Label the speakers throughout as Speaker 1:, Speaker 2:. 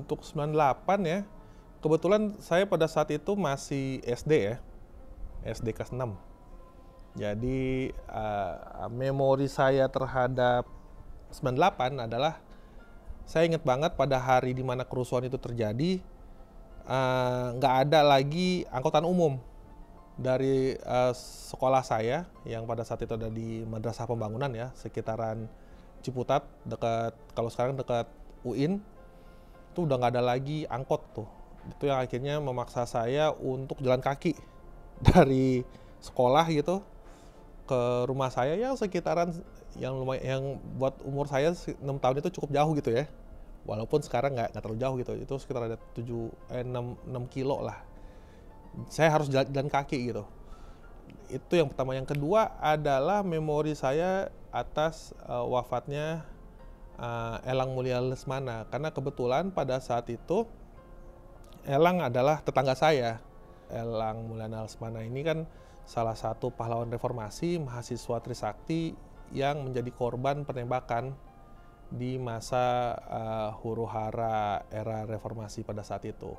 Speaker 1: untuk 98 ya, kebetulan saya pada saat itu masih SD ya, SD kelas 6. Jadi memori saya terhadap 98 adalah saya ingat banget pada hari di mana kerusuhan itu terjadi, nggak ada lagi angkutan umum dari sekolah saya yang pada saat itu ada di Madrasah Pembangunan ya, sekitaran Ciputat, dekat, kalau sekarang dekat UIN, itu udah nggak ada lagi angkot tuh. Itu yang akhirnya memaksa saya untuk jalan kaki dari sekolah gitu ke rumah saya ya sekitaran yang lumayan, yang buat umur saya 6 tahun itu cukup jauh gitu ya. Walaupun sekarang nggak terlalu jauh gitu, itu sekitar ada 6 kilo lah. Saya harus jalan kaki gitu. Itu yang pertama. Yang kedua adalah memori saya atas wafatnya Elang Mulia Lesmana. Karena kebetulan pada saat itu Elang adalah tetangga saya. Elang Mulia Lesmana ini kan salah satu pahlawan reformasi, mahasiswa Trisakti yang menjadi korban penembakan di masa huru-hara era reformasi pada saat itu.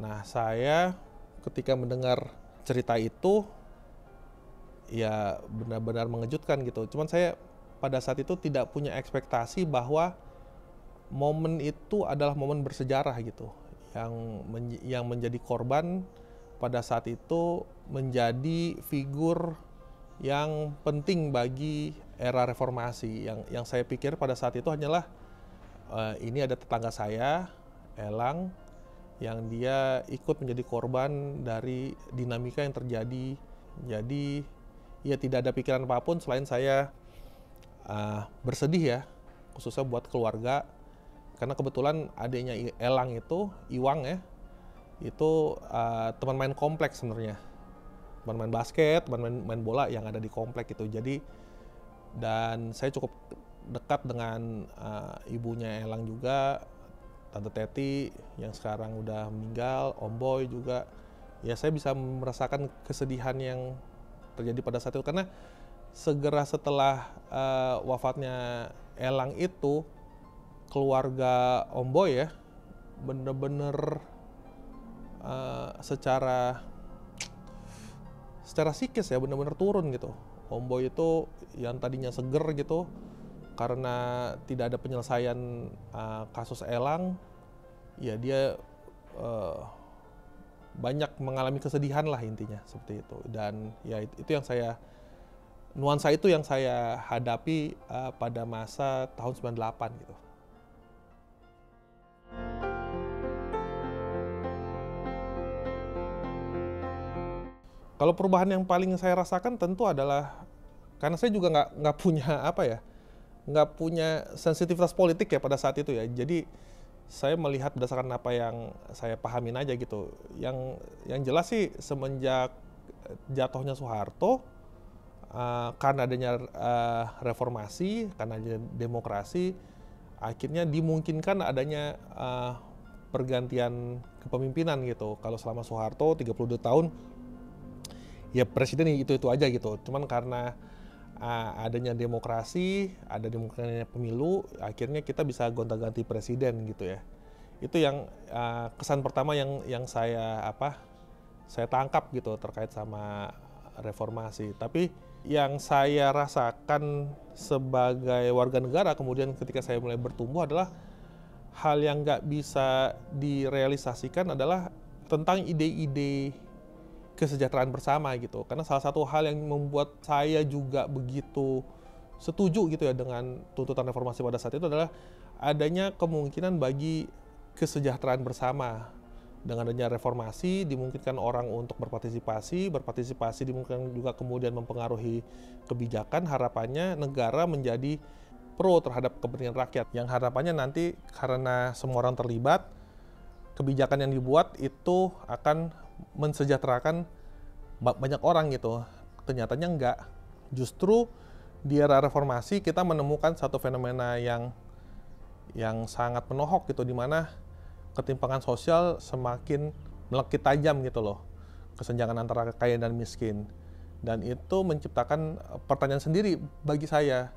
Speaker 1: Nah, saya ketika mendengar cerita itu ya benar-benar mengejutkan gitu. Cuman saya pada saat itu tidak punya ekspektasi bahwa momen itu adalah momen bersejarah gitu. Yang menjadi korban pada saat itu menjadi figur yang penting bagi era reformasi. Yang saya pikir pada saat itu hanyalah ini ada tetangga saya, Elang, yang dia ikut menjadi korban dari dinamika yang terjadi. Jadi ya tidak ada pikiran apapun selain saya bersedih ya, khususnya buat keluarga. Karena kebetulan adiknya Elang itu, Iwang ya, itu teman main kompleks sebenarnya. Teman main basket, teman main bola yang ada di komplek itu. Jadi, dan saya cukup dekat dengan ibunya Elang juga, Tante Teti yang sekarang udah meninggal, Om Boy juga. Ya saya bisa merasakan kesedihan yang terjadi pada saat itu. Karena segera setelah wafatnya Elang itu, keluarga Om Boy ya, bener-bener secara psikis ya bener-bener turun gitu. Om Boy itu yang tadinya seger gitu, karena tidak ada penyelesaian kasus Elang, ya dia banyak mengalami kesedihan lah intinya seperti itu. Dan ya itu yang saya, nuansa itu yang saya hadapi pada masa tahun 98 gitu. Kalau perubahan yang paling saya rasakan tentu adalah karena saya juga nggak punya apa ya, nggak punya sensitivitas politik ya pada saat itu ya. Jadi saya melihat berdasarkan apa yang saya pahamin aja gitu. Yang jelas sih semenjak jatuhnya Soeharto, karena adanya reformasi, karena adanya demokrasi, akhirnya dimungkinkan adanya pergantian kepemimpinan gitu. Kalau selama Soeharto 32 tahun, ya presiden itu aja gitu. Cuman karena adanya demokrasi, ada demokrasinya pemilu, akhirnya kita bisa gonta-ganti presiden gitu ya. Itu yang kesan pertama yang saya tangkap gitu terkait sama reformasi. Tapi yang saya rasakan sebagai warga negara kemudian ketika saya mulai bertumbuh adalah hal yang nggak bisa direalisasikan adalah tentang ide-ide kesejahteraan bersama gitu. Karena salah satu hal yang membuat saya juga begitu setuju gitu ya dengan tuntutan reformasi pada saat itu adalah adanya kemungkinan bagi kesejahteraan bersama. Dengan adanya reformasi dimungkinkan orang untuk berpartisipasi dimungkinkan juga kemudian mempengaruhi kebijakan. Harapannya negara menjadi pro terhadap kepentingan rakyat, yang harapannya nanti karena semua orang terlibat, kebijakan yang dibuat itu akan mensejahterakan banyak orang gitu. Ternyatanya enggak. Justru di era reformasi kita menemukan satu fenomena yang sangat menohok gitu, di mana ketimpangan sosial semakin melekit tajam gitu loh. Kesenjangan antara kaya dan miskin. Dan itu menciptakan pertanyaan sendiri bagi saya.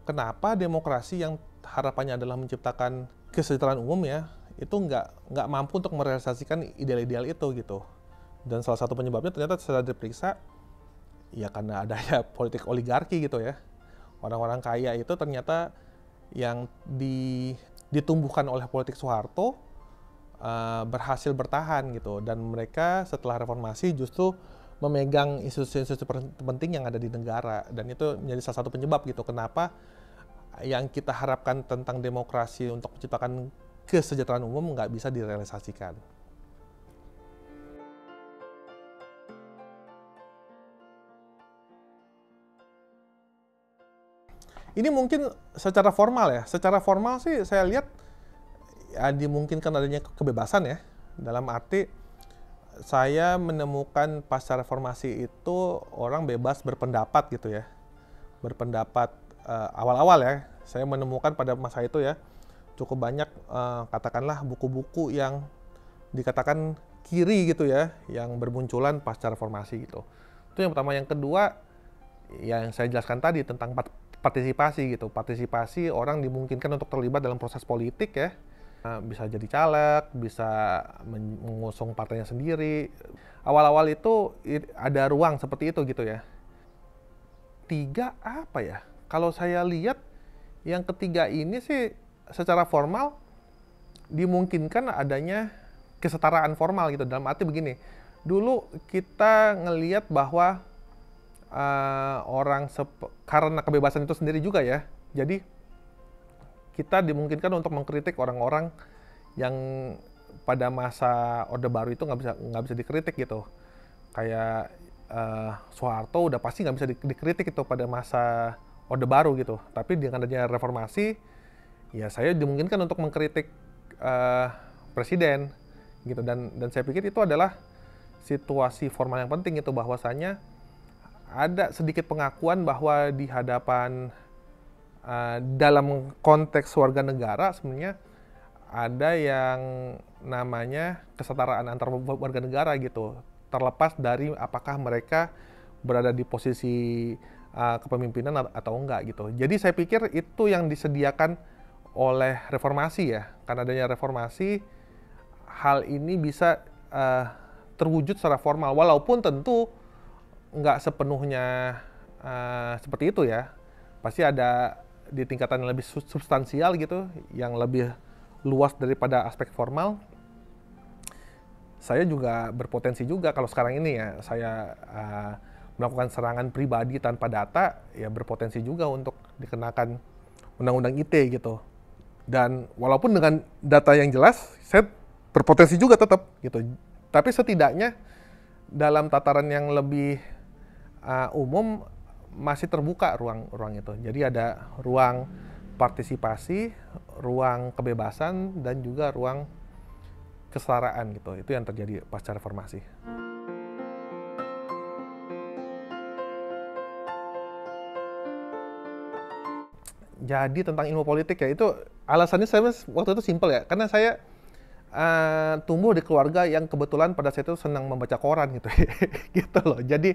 Speaker 1: Kenapa demokrasi yang harapannya adalah menciptakan kesejahteraan umum ya, itu nggak mampu untuk merealisasikan ideal-ideal itu gitu. Dan salah satu penyebabnya ternyata setelah diperiksa, ya karena adanya politik oligarki gitu ya. Orang-orang kaya itu ternyata yang ditumbuhkan oleh politik Soeharto berhasil bertahan gitu. Dan mereka setelah reformasi justru memegang institusi-institusi penting yang ada di negara. Dan itu menjadi salah satu penyebab gitu kenapa yang kita harapkan tentang demokrasi untuk menciptakan kesejahteraan umum nggak bisa direalisasikan. Ini mungkin secara formal ya. Secara formal sih saya lihat ya dimungkinkan adanya kebebasan ya. Dalam arti saya menemukan pasca reformasi itu orang bebas berpendapat gitu ya. Berpendapat awal-awal ya. Saya menemukan pada masa itu ya cukup banyak katakanlah buku-buku yang dikatakan kiri gitu ya, yang bermunculan pasca reformasi gitu. Itu yang pertama. Yang kedua, yang saya jelaskan tadi tentang partisipasi gitu. Partisipasi orang dimungkinkan untuk terlibat dalam proses politik ya. Bisa jadi caleg, bisa mengusung partainya sendiri. Awal-awal itu ada ruang seperti itu gitu ya. Tiga apa ya? Kalau saya lihat yang ketiga ini sih secara formal dimungkinkan adanya kesetaraan formal gitu. Dalam arti begini, dulu kita ngelihat bahwa karena kebebasan itu sendiri juga ya, jadi kita dimungkinkan untuk mengkritik orang-orang yang pada masa Orde Baru itu nggak bisa dikritik gitu. Kayak Soeharto udah pasti nggak bisa dikritik itu pada masa Orde Baru gitu. Tapi dengan adanya reformasi, ya saya dimungkinkan untuk mengkritik presiden gitu. Dan saya pikir itu adalah situasi formal yang penting itu, bahwasanya ada sedikit pengakuan bahwa di hadapan dalam konteks warga negara sebenarnya ada yang namanya kesetaraan antar warga negara gitu, terlepas dari apakah mereka berada di posisi kepemimpinan atau enggak gitu. Jadi saya pikir itu yang disediakan oleh reformasi ya. Karena adanya reformasi, hal ini bisa terwujud secara formal, walaupun tentu nggak sepenuhnya seperti itu ya. Pasti ada di tingkatan yang lebih substansial gitu, yang lebih luas daripada aspek formal. Saya juga berpotensi juga kalau sekarang ini ya, saya melakukan serangan pribadi tanpa data, ya berpotensi juga untuk dikenakan undang-undang ITE gitu. Dan walaupun dengan data yang jelas, saya berpotensi juga tetap gitu. Tapi setidaknya dalam tataran yang lebih umum masih terbuka ruang itu. Jadi ada ruang partisipasi, ruang kebebasan, dan juga ruang kesetaraan gitu. Itu yang terjadi pasca reformasi. Jadi tentang ilmu politik ya, itu alasannya saya waktu itu simpel ya, karena saya tumbuh di keluarga yang kebetulan pada saat itu senang membaca koran gitu. Gitu loh. Jadi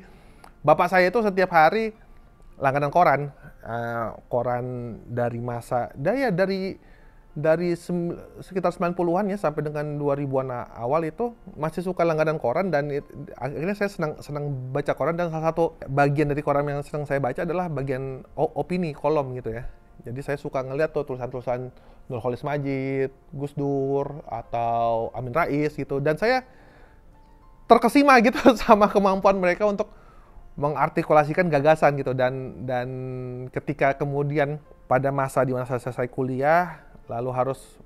Speaker 1: bapak saya itu setiap hari langganan koran, koran dari masa dari sekitar 90-an ya sampai dengan 2000-an awal itu masih suka langganan koran. Dan akhirnya saya senang baca koran, dan salah satu bagian dari koran yang senang saya baca adalah bagian opini, kolom gitu ya. Jadi saya suka ngeliat tuh tulisan-tulisan Nurholis Majid, Gus Dur, atau Amin Rais gitu. Dan saya terkesima gitu sama kemampuan mereka untuk mengartikulasikan gagasan gitu. Dan ketika kemudian pada masa di mana saya selesai kuliah, lalu harus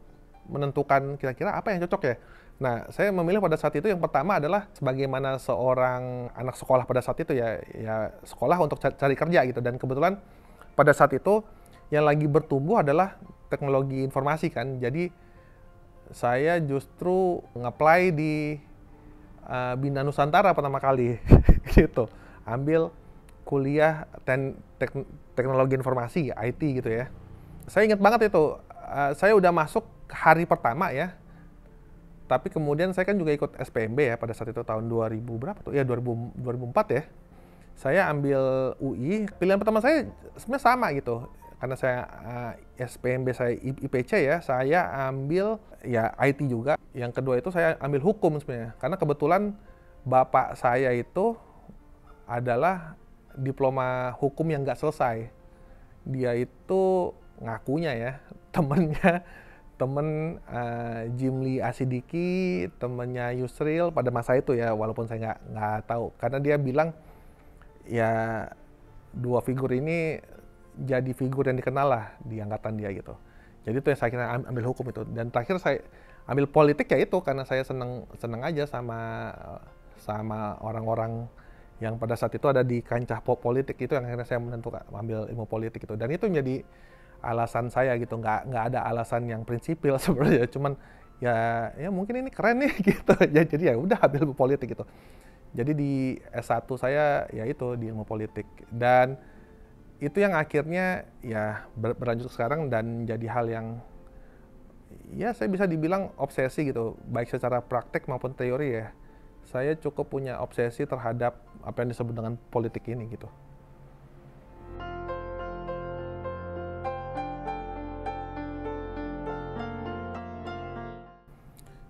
Speaker 1: menentukan kira-kira apa yang cocok ya. Nah, saya memilih pada saat itu yang pertama adalah sebagaimana seorang anak sekolah pada saat itu ya sekolah untuk cari kerja gitu. Dan kebetulan pada saat itu yang lagi bertumbuh adalah teknologi informasi kan. Jadi saya justru nge-apply di Bina Nusantara pertama kali gitu. Ambil kuliah teknologi informasi, IT gitu ya. Saya ingat banget itu, saya udah masuk hari pertama ya. Tapi kemudian saya kan juga ikut SPMB ya pada saat itu tahun 2000 berapa tuh? Ya 2004 ya. Saya ambil UI, pilihan pertama saya sebenarnya sama gitu. karena saya SPMB saya IPC ya, saya ambil ya IT juga. Yang kedua itu saya ambil hukum sebenarnya, karena kebetulan bapak saya itu adalah diploma hukum yang nggak selesai. Dia itu ngakunya ya temen Jimli Asidiki, temennya Yusril pada masa itu ya, walaupun saya nggak tahu, karena dia bilang ya dua figur ini jadi figur yang dikenal lah di angkatan dia gitu. Jadi itu yang saya kira ambil hukum itu. Dan terakhir saya ambil politik ya itu karena saya seneng aja sama orang-orang yang pada saat itu ada di kancah politik, itu yang akhirnya saya menentukan ambil ilmu politik itu. Dan itu menjadi alasan saya gitu, nggak ada alasan yang prinsipil sebenarnya, cuman ya mungkin ini keren nih gitu. Jadi ya udah ambil ilmu politik gitu. Jadi di S1 saya ya itu di ilmu politik, dan itu yang akhirnya ya berlanjut sekarang dan jadi hal yang ya saya bisa dibilang obsesi gitu, baik secara praktek maupun teori ya. Saya cukup punya obsesi terhadap apa yang disebut dengan politik ini gitu.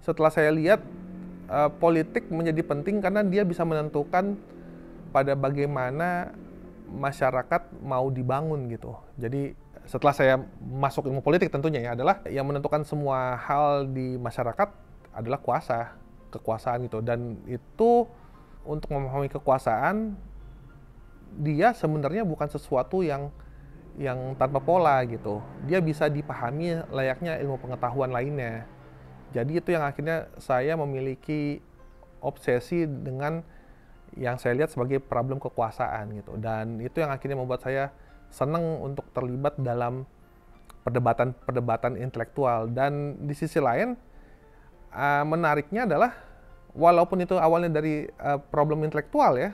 Speaker 1: Setelah saya lihat politik menjadi penting karena dia bisa menentukan pada bagaimana masyarakat mau dibangun gitu. Jadi setelah saya masuk ilmu politik tentunya ya adalah yang menentukan semua hal di masyarakat adalah kekuasaan gitu. Dan itu untuk memahami kekuasaan, dia sebenarnya bukan sesuatu yang tanpa pola gitu. Dia bisa dipahami layaknya ilmu pengetahuan lainnya. Jadi itu yang akhirnya saya memiliki obsesi dengan yang saya lihat sebagai problem kekuasaan gitu. Dan itu yang akhirnya membuat saya senang untuk terlibat dalam perdebatan intelektual. Dan di sisi lain, menariknya adalah walaupun itu awalnya dari problem intelektual ya,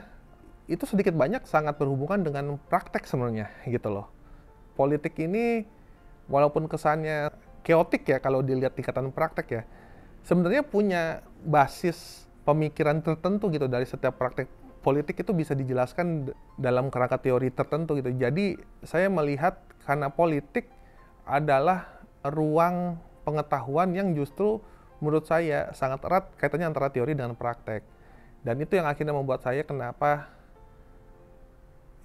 Speaker 1: itu sedikit banyak sangat berhubungan dengan praktek sebenarnya gitu loh. Politik ini walaupun kesannya keotik ya kalau dilihat tingkatan praktek ya, sebenarnya punya basis pemikiran tertentu gitu. Dari setiap praktek politik itu bisa dijelaskan dalam kerangka teori tertentu gitu. Jadi saya melihat karena politik adalah ruang pengetahuan yang justru menurut saya sangat erat kaitannya antara teori dengan praktek. Dan itu yang akhirnya membuat saya kenapa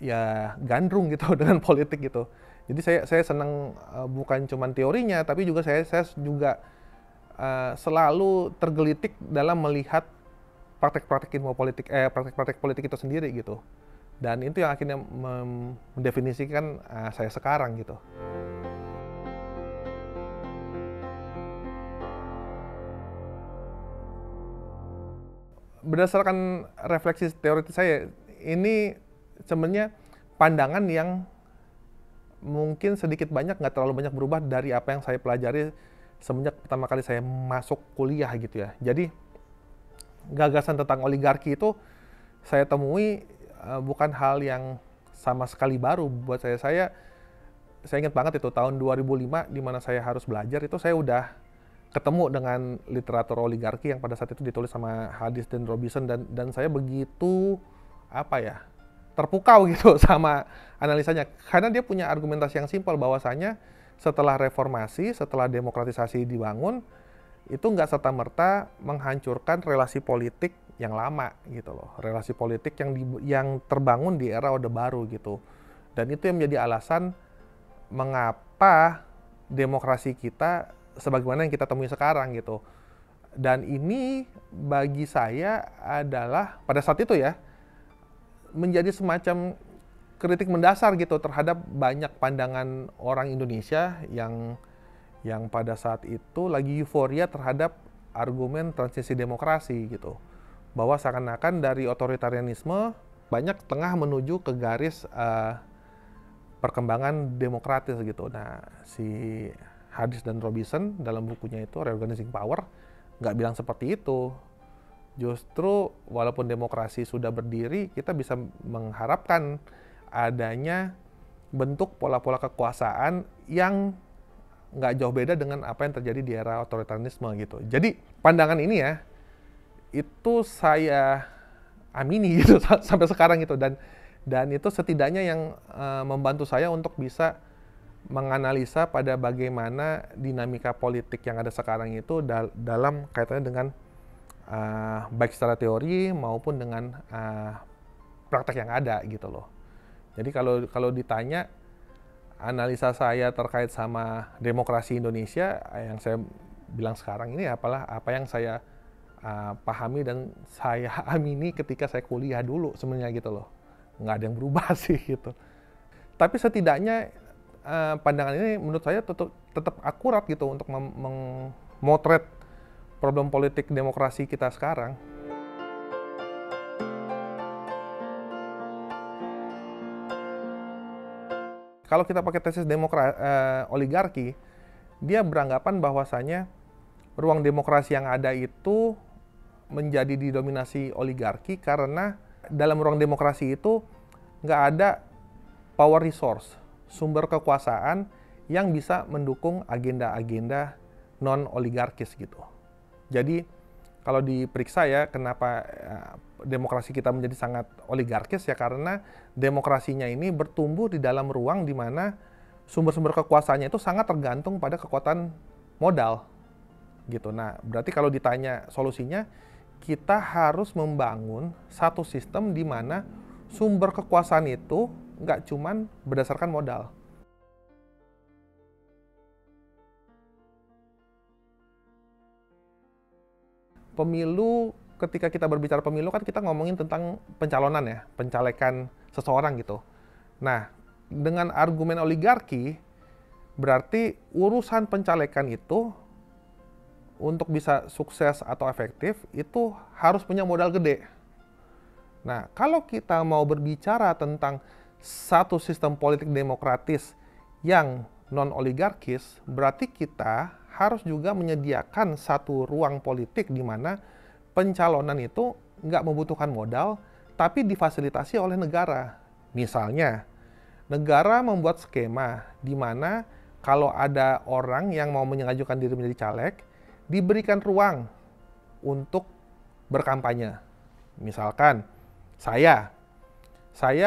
Speaker 1: ya gandrung gitu dengan politik gitu. Jadi saya senang bukan cuma teorinya, tapi juga saya juga selalu tergelitik dalam melihat praktek-praktek ilmu politik, praktek-praktek politik itu sendiri gitu. Dan itu yang akhirnya mendefinisikan saya sekarang gitu. Berdasarkan refleksi teoritis saya, ini sebenarnya pandangan yang mungkin sedikit banyak, nggak terlalu banyak berubah dari apa yang saya pelajari semenjak pertama kali saya masuk kuliah gitu ya. Jadi gagasan tentang oligarki itu saya temui bukan hal yang sama sekali baru buat saya. Saya ingat banget itu tahun 2005 di mana saya harus belajar, itu saya udah ketemu dengan literatur oligarki yang pada saat itu ditulis sama Hadis dan Robinson, dan saya begitu terpukau gitu sama analisanya, karena dia punya argumentasi yang simpel bahwasanya setelah reformasi, setelah demokratisasi dibangun, itu nggak serta-merta menghancurkan relasi politik yang lama gitu loh, relasi politik yang terbangun di era Orde Baru gitu. Dan itu yang menjadi alasan mengapa demokrasi kita sebagaimana yang kita temui sekarang gitu. Dan ini bagi saya adalah pada saat itu ya menjadi semacam kritik mendasar gitu terhadap banyak pandangan orang Indonesia yang pada saat itu lagi euforia terhadap argumen transisi demokrasi gitu. Bahwa seakan-akan dari otoritarianisme banyak tengah menuju ke garis perkembangan demokratis gitu. Nah, si Hadis dan Robinson dalam bukunya itu Reorganizing Power nggak bilang seperti itu. Justru walaupun demokrasi sudah berdiri, kita bisa mengharapkan adanya bentuk pola-pola kekuasaan yang nggak jauh beda dengan apa yang terjadi di era otoritarianisme gitu. Jadi pandangan ini ya, itu saya amini gitu sampai sekarang gitu. Dan itu setidaknya yang membantu saya untuk bisa menganalisa pada bagaimana dinamika politik yang ada sekarang itu dalam kaitannya dengan baik secara teori maupun dengan praktek yang ada gitu loh. Jadi kalau ditanya analisa saya terkait sama demokrasi Indonesia, yang saya bilang sekarang ini apa yang saya pahami dan saya amini ketika saya kuliah dulu sebenarnya gitu loh. Nggak ada yang berubah sih gitu. Tapi setidaknya pandangan ini menurut saya tetap akurat gitu untuk memotret problem politik demokrasi kita sekarang. Kalau kita pakai tesis oligarki, dia beranggapan bahwasanya ruang demokrasi yang ada itu menjadi didominasi oligarki karena dalam ruang demokrasi itu nggak ada power resource, sumber kekuasaan yang bisa mendukung agenda-agenda non-oligarkis gitu. Jadi kalau diperiksa ya kenapa demokrasi kita menjadi sangat oligarkis ya karena demokrasinya ini bertumbuh di dalam ruang di mana sumber-sumber kekuasaannya itu sangat tergantung pada kekuatan modal gitu. Nah, berarti kalau ditanya solusinya, kita harus membangun satu sistem di mana sumber kekuasaan itu nggak cuman berdasarkan modal. Pemilu, ketika kita berbicara pemilu kan kita ngomongin tentang pencalonan ya, pencalekan seseorang gitu. Nah, dengan argumen oligarki, berarti urusan pencalekan itu untuk bisa sukses atau efektif itu harus punya modal gede. Nah, kalau kita mau berbicara tentang satu sistem politik demokratis yang non-oligarkis, berarti kita harus juga menyediakan satu ruang politik di mana pencalonan itu nggak membutuhkan modal, tapi difasilitasi oleh negara. Misalnya, negara membuat skema di mana kalau ada orang yang mau mengajukan diri menjadi caleg, diberikan ruang untuk berkampanye. Misalkan, saya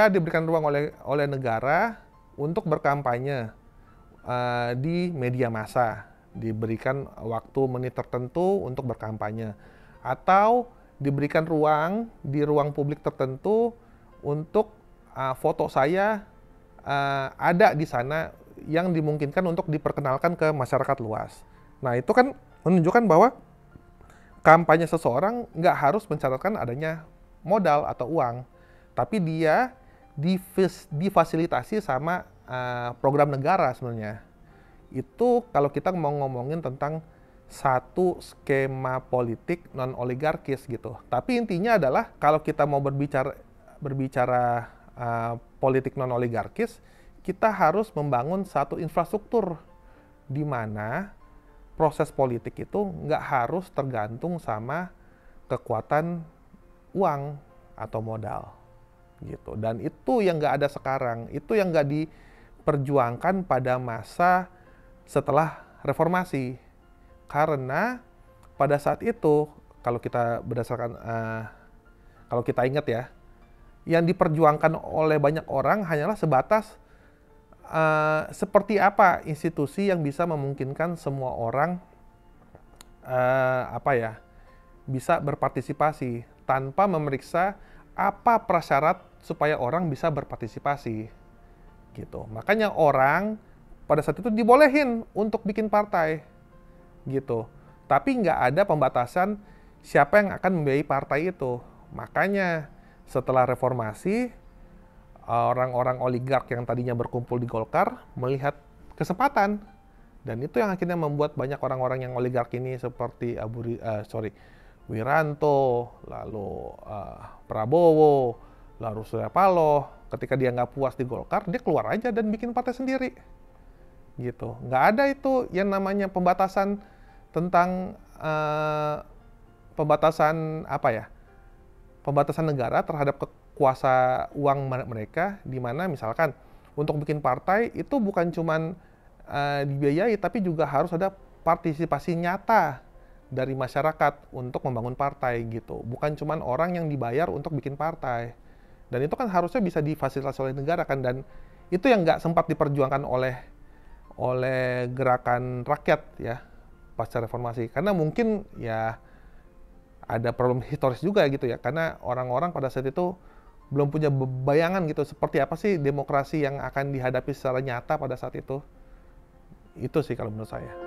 Speaker 1: diberikan ruang oleh negara untuk berkampanye di media massa, diberikan waktu menit tertentu untuk berkampanye, atau diberikan ruang di ruang publik tertentu untuk foto saya ada di sana yang dimungkinkan untuk diperkenalkan ke masyarakat luas. Nah, itu kan menunjukkan bahwa kampanye seseorang nggak harus mencatatkan adanya modal atau uang, tapi dia difasilitasi sama program negara sebenarnya. Itu kalau kita mau ngomongin tentang satu skema politik non-oligarkis gitu. Tapi intinya adalah kalau kita mau berbicara politik non-oligarkis, kita harus membangun satu infrastruktur di mana proses politik itu nggak harus tergantung sama kekuatan uang atau modal gitu. Dan itu yang nggak ada sekarang, itu yang nggak diperjuangkan pada masa setelah reformasi. Karena pada saat itu kalau kita kalau kita ingat ya, yang diperjuangkan oleh banyak orang hanyalah sebatas seperti apa institusi yang bisa memungkinkan semua orang bisa berpartisipasi tanpa memeriksa apa prasyarat supaya orang bisa berpartisipasi gitu. Makanya orang pada saat itu dibolehin untuk bikin partai gitu. Tapi nggak ada pembatasan siapa yang akan membiayai partai itu. Makanya setelah reformasi, orang-orang oligark yang tadinya berkumpul di Golkar melihat kesempatan. Dan itu yang akhirnya membuat banyak orang-orang yang oligark ini seperti Wiranto, lalu Prabowo, lalu Surya Paloh, ketika dia nggak puas di Golkar, dia keluar aja dan bikin partai sendiri. Gitu. Nggak ada itu yang namanya pembatasan tentang pembatasan pembatasan negara terhadap kuasa uang mereka, di mana misalkan untuk bikin partai itu bukan cuman dibiayai, tapi juga harus ada partisipasi nyata dari masyarakat untuk membangun partai gitu. Bukan cuman orang yang dibayar untuk bikin partai. Dan itu kan harusnya bisa difasilitasi oleh negara kan, dan itu yang nggak sempat diperjuangkan oleh oleh gerakan rakyat ya pasca reformasi. Karena mungkin ya ada problem historis juga gitu ya, karena orang-orang pada saat itu belum punya bayangan gitu seperti apa sih demokrasi yang akan dihadapi secara nyata pada saat itu. Itu sih kalau menurut saya.